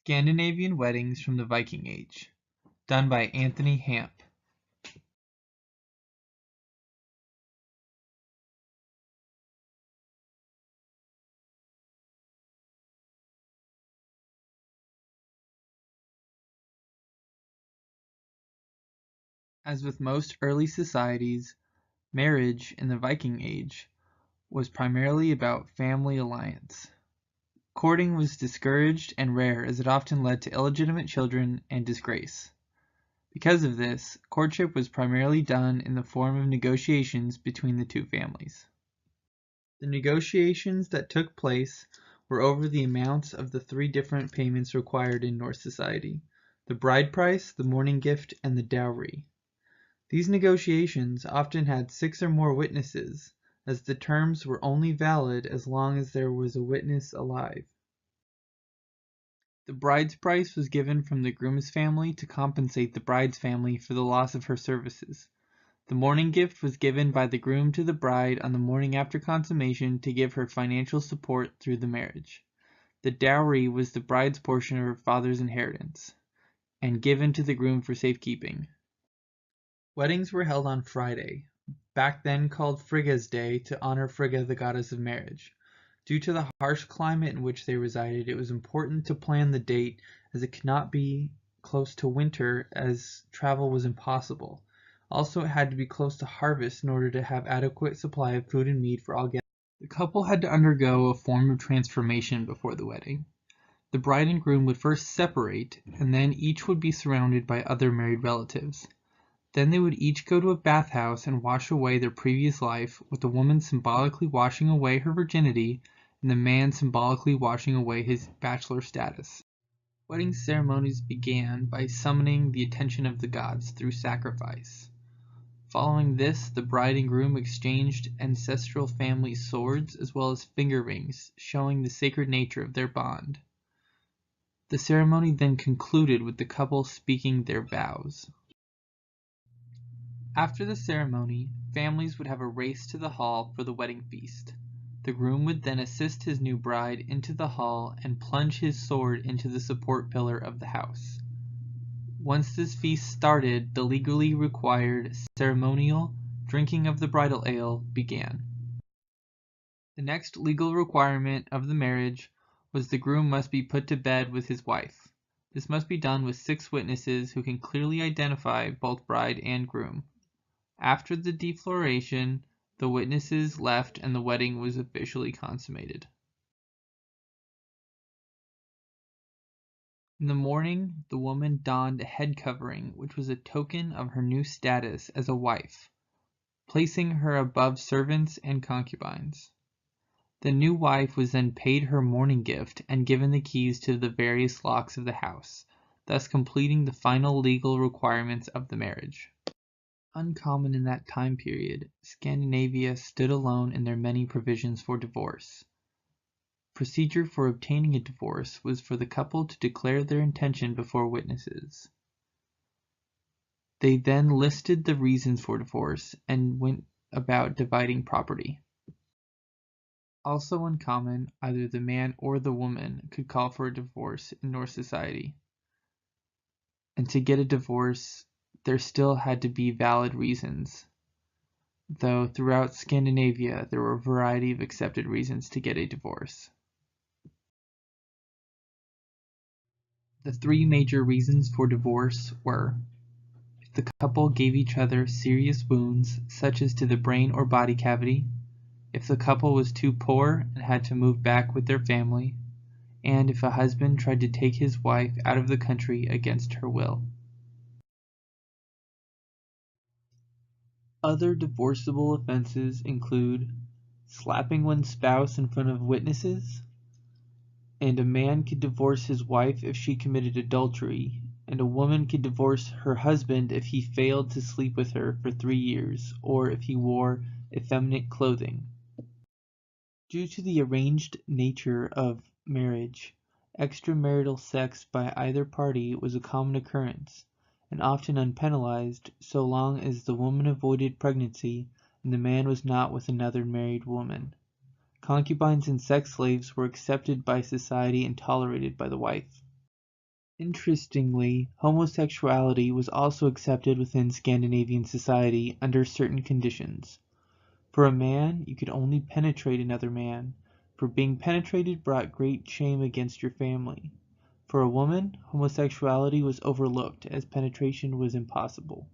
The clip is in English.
Scandinavian Weddings from the Viking Age, done by Anthony Hamp. As with most early societies, marriage in the Viking Age was primarily about family alliance. Courting was discouraged and rare as it often led to illegitimate children and disgrace. Because of this, courtship was primarily done in the form of negotiations between the two families. The negotiations that took place were over the amounts of the three different payments required in Norse society: the bride price, the mourning gift, and the dowry. These negotiations often had 6 or more witnesses, as the terms were only valid as long as there was a witness alive. The bride's price was given from the groom's family to compensate the bride's family for the loss of her services. The mourning gift was given by the groom to the bride on the morning after consummation to give her financial support through the marriage. The dowry was the bride's portion of her father's inheritance, and given to the groom for safekeeping. Weddings were held on Friday, back then called Frigga's Day, to honor Frigga, the goddess of marriage. Due to the harsh climate in which they resided, it was important to plan the date, as it could not be close to winter as travel was impossible. Also, it had to be close to harvest in order to have adequate supply of food and meat for all guests. The couple had to undergo a form of transformation before the wedding. The bride and groom would first separate, and then each would be surrounded by other married relatives. Then they would each go to a bathhouse and wash away their previous life, with the woman symbolically washing away her virginity and the man symbolically washing away his bachelor status. Wedding ceremonies began by summoning the attention of the gods through sacrifice. Following this, the bride and groom exchanged ancestral family swords as well as finger rings, showing the sacred nature of their bond. The ceremony then concluded with the couple speaking their vows. After the ceremony, families would have a race to the hall for the wedding feast. The groom would then assist his new bride into the hall and plunge his sword into the support pillar of the house. Once this feast started, the legally required ceremonial drinking of the bridal ale began. The next legal requirement of the marriage was the groom must be put to bed with his wife. This must be done with 6 witnesses who can clearly identify both bride and groom. After the defloration, the witnesses left and the wedding was officially consummated. In the morning, the woman donned a head covering, which was a token of her new status as a wife, placing her above servants and concubines. The new wife was then paid her mourning gift and given the keys to the various locks of the house, thus completing the final legal requirements of the marriage. Uncommon in that time period, Scandinavia stood alone in their many provisions for divorce. Procedure for obtaining a divorce was for the couple to declare their intention before witnesses. They then listed the reasons for divorce and went about dividing property. Also uncommon, either the man or the woman could call for a divorce in Norse society. And to get a divorce, there still had to be valid reasons, though throughout Scandinavia there were a variety of accepted reasons to get a divorce. The 3 major reasons for divorce were: if the couple gave each other serious wounds, such as to the brain or body cavity, if the couple was too poor and had to move back with their family, and if a husband tried to take his wife out of the country against her will. Other divorceable offenses include slapping one's spouse in front of witnesses, and a man could divorce his wife if she committed adultery, and a woman could divorce her husband if he failed to sleep with her for 3 years, or if he wore effeminate clothing. Due to the arranged nature of marriage, extramarital sex by either party was a common occurrence, and often unpenalized so long as the woman avoided pregnancy and the man was not with another married woman. Concubines and sex slaves were accepted by society and tolerated by the wife. Interestingly, homosexuality was also accepted within Scandinavian society under certain conditions. For a man, you could only penetrate another man, for being penetrated brought great shame against your family. For a woman, homosexuality was overlooked as penetration was impossible.